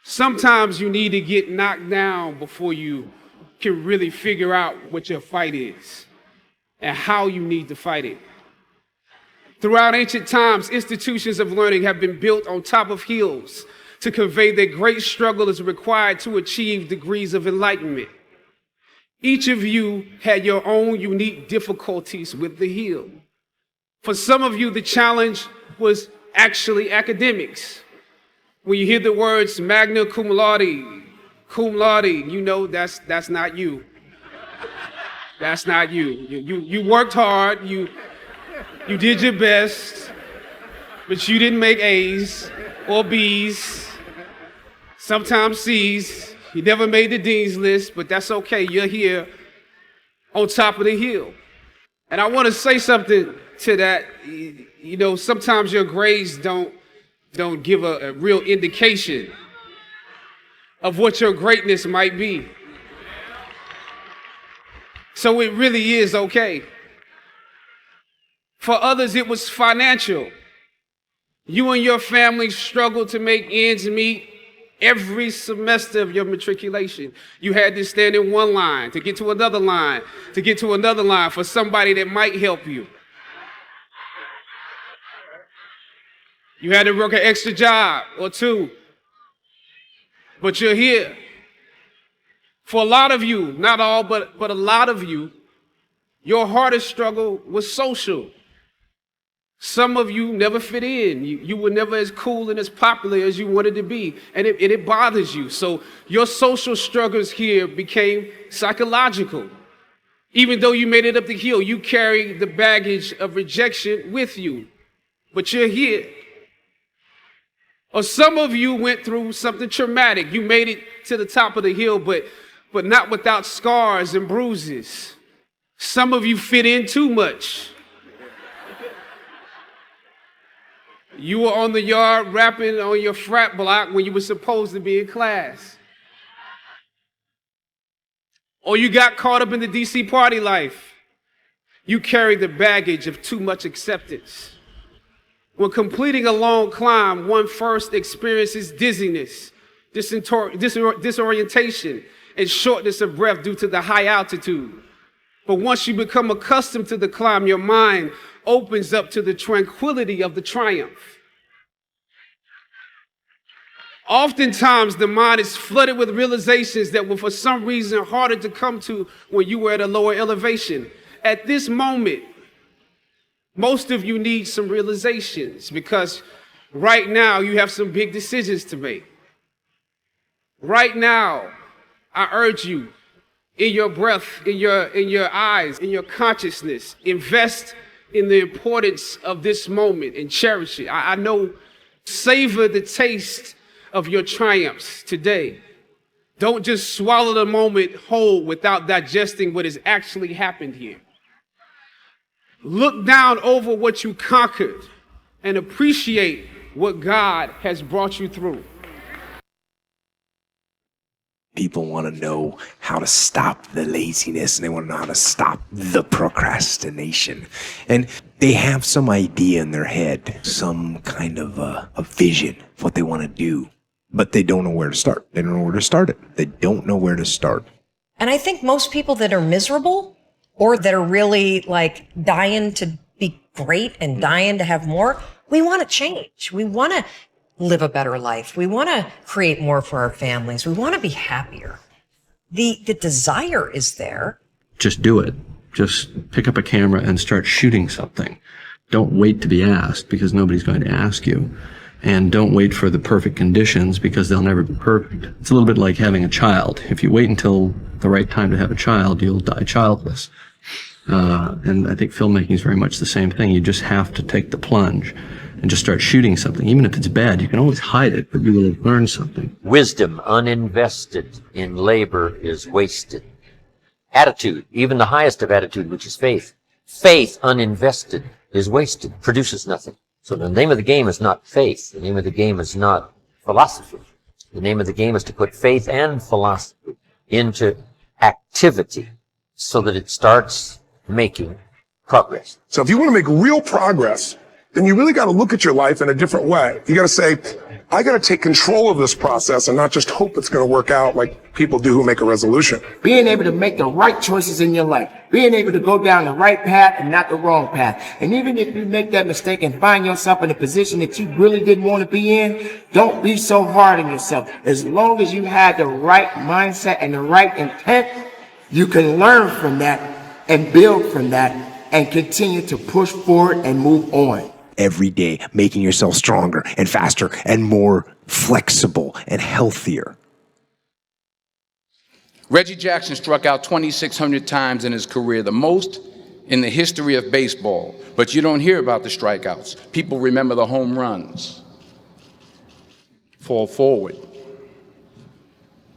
Sometimes you need to get knocked down before you can really figure out what your fight is and how you need to fight it. Throughout ancient times, institutions of learning have been built on top of hills to convey that great struggle is required to achieve degrees of enlightenment. Each of you had your own unique difficulties with the hill. For some of you, the challenge was actually academics. When you hear the words magna cum laude, you know that's not you. That's not you. You worked hard, you did your best, but you didn't make A's or B's, sometimes C's. You never made the dean's list, but that's okay. You're here on top of the hill. And I want to say something to that. You know, sometimes your grades don't give a real indication of what your greatness might be. So it really is okay. For others, it was financial. You and your family struggled to make ends meet every semester of your matriculation. You had to stand in one line to get to another line, to get to another line for somebody that might help you. You had to work an extra job or two, but you're here. For a lot of you, not all, but a lot of you, your hardest struggle was social. Some of you never fit in. You were never as cool and as popular as you wanted to be, and it bothers you. So your social struggles here became psychological. Even though you made it up the hill, you carry the baggage of rejection with you, but you're here. Or some of you went through something traumatic. You made it to the top of the hill, but not without scars and bruises. Some of you fit in too much. You were on the yard rapping on your frat block when you were supposed to be in class. Or you got caught up in the DC party life. You carry the baggage of too much acceptance. When completing a long climb, one first experiences dizziness, disorientation, and shortness of breath due to the high altitude. But once you become accustomed to the climb, your mind opens up to the tranquility of the triumph. Oftentimes, the mind is flooded with realizations that were for some reason harder to come to when you were at a lower elevation. At this moment, most of you need some realizations because right now you have some big decisions to make. Right now, I urge you, in your breath, in your eyes, in your consciousness, invest in the importance of this moment and cherish it. I know, savor the taste of your triumphs today. Don't just swallow the moment whole without digesting what has actually happened here. Look down over what you conquered and appreciate what God has brought you through. People want to know how to stop the laziness and they want to know how to stop the procrastination. And they have some idea in their head, some kind of a vision of what they want to do, but they don't know where to start. They don't know where to start it. They don't know where to start. And I think most people that are miserable or that are really like dying to be great and dying to have more, we want to change. We want to live a better life. We want to create more for our families. We want to be happier. The desire is there. Just do it. Just pick up a camera and start shooting something. Don't wait to be asked because nobody's going to ask you. And don't wait for the perfect conditions because they'll never be perfect. It's a little bit like having a child. If you wait until the right time to have a child, you'll die childless. And I think filmmaking is very much the same thing. You just have to take the plunge and just start shooting something. Even if it's bad, you can always hide it, but you will have learned something. Wisdom uninvested in labor is wasted. Attitude, even the highest of attitude, which is faith. Faith uninvested is wasted, produces nothing. So the name of the game is not faith. The name of the game is not philosophy. The name of the game is to put faith and philosophy into activity so that it starts making progress. So if you want to make real progress, then you really got to look at your life in a different way. You got to say, I got to take control of this process and not just hope it's going to work out like people do who make a resolution. Being able to make the right choices in your life. Being able to go down the right path and not the wrong path. And even if you make that mistake and find yourself in a position that you really didn't want to be in, don't be so hard on yourself. As long as you had the right mindset and the right intent, you can learn from that and build from that and continue to push forward and move on. Every day, making yourself stronger and faster and more flexible and healthier. Reggie Jackson struck out 2,600 times in his career, the most in the history of baseball. But you don't hear about the strikeouts. People remember the home runs. Fall forward.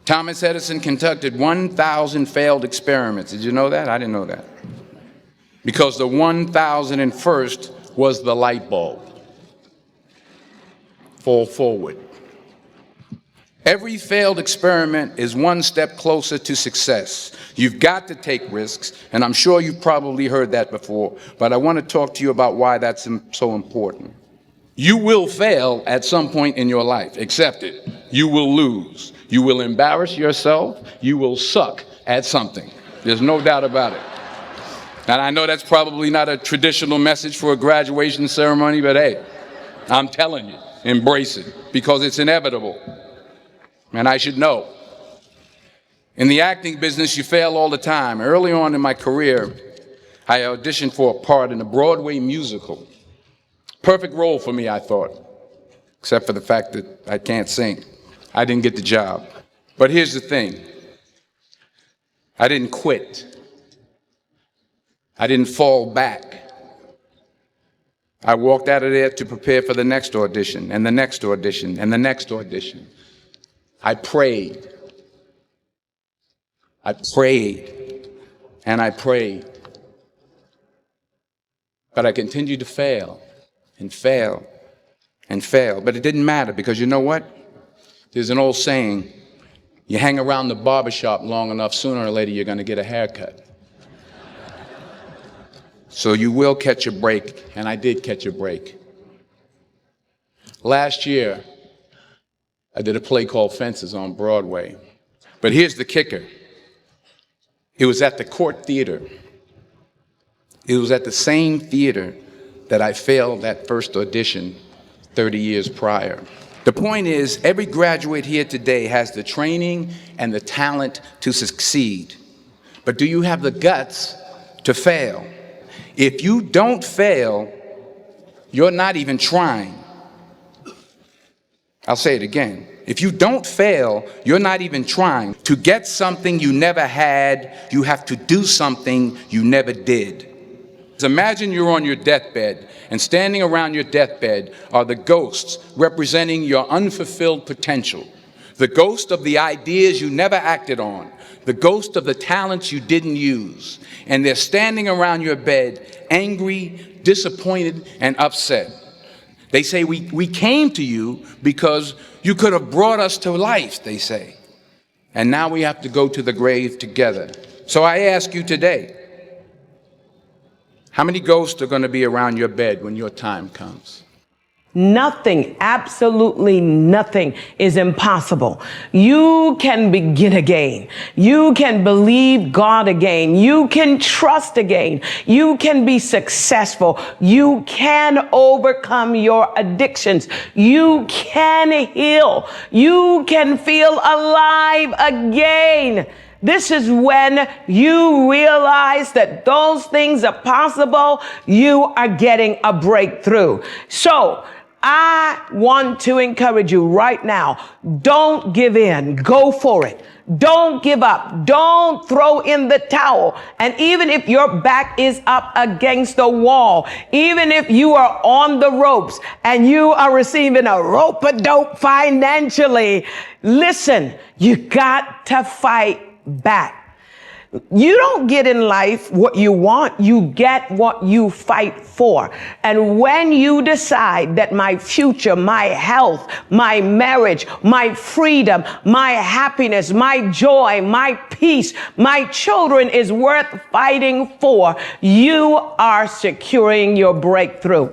Thomas Edison conducted 1,000 failed experiments. Did you know that? I didn't know that. Because the 1,001st was the light bulb. Fall forward. Every failed experiment is one step closer to success. You've got to take risks, and I'm sure you've probably heard that before, but I want to talk to you about why that's so important. You will fail at some point in your life. Accept it. You will lose. You will embarrass yourself. You will suck at something. There's no doubt about it. And I know that's probably not a traditional message for a graduation ceremony, but hey, I'm telling you, embrace it, because it's inevitable. And I should know. In the acting business, you fail all the time. Early on in my career, I auditioned for a part in a Broadway musical. Perfect role for me, I thought, except for the fact that I can't sing. I didn't get the job. But here's the thing. I didn't quit. I didn't fall back. I walked out of there to prepare for the next audition, and the next audition, and the next audition. I prayed. I prayed, and I prayed. But I continued to fail, and fail, and fail. But it didn't matter, because you know what? There's an old saying, you hang around the barbershop long enough, sooner or later you're going to get a haircut. So you will catch a break, and I did catch a break. Last year, I did a play called Fences on Broadway. But here's the kicker. It was at the Court Theater. It was at the same theater that I failed that first audition 30 years prior. The point is, every graduate here today has the training and the talent to succeed. But do you have the guts to fail? If you don't fail, you're not even trying. I'll say it again. If you don't fail, you're not even trying. To get something you never had, you have to do something you never did. Imagine you're on your deathbed, and standing around your deathbed are the ghosts representing your unfulfilled potential. The ghost of the ideas you never acted on. The ghost of the talents you didn't use. And they're standing around your bed, angry, disappointed, and upset. They say, we came to you because you could have brought us to life, they say. And now we have to go to the grave together. So I ask you today, how many ghosts are going to be around your bed when your time comes? Nothing, absolutely nothing is impossible. You can begin again. You can believe God again. You can trust again. You can be successful. You can overcome your addictions. You can heal. You can feel alive again. This is when you realize that those things are possible. You are getting a breakthrough. So I want to encourage you right now. Don't give in. Go for it. Don't give up. Don't throw in the towel. And even if your back is up against the wall, even if you are on the ropes and you are receiving a rope-a-dope financially, listen, you got to fight back. You don't get in life what you want, you get what you fight for. And when you decide that my future, my health, my marriage, my freedom, my happiness, my joy, my peace, my children is worth fighting for, you are securing your breakthrough.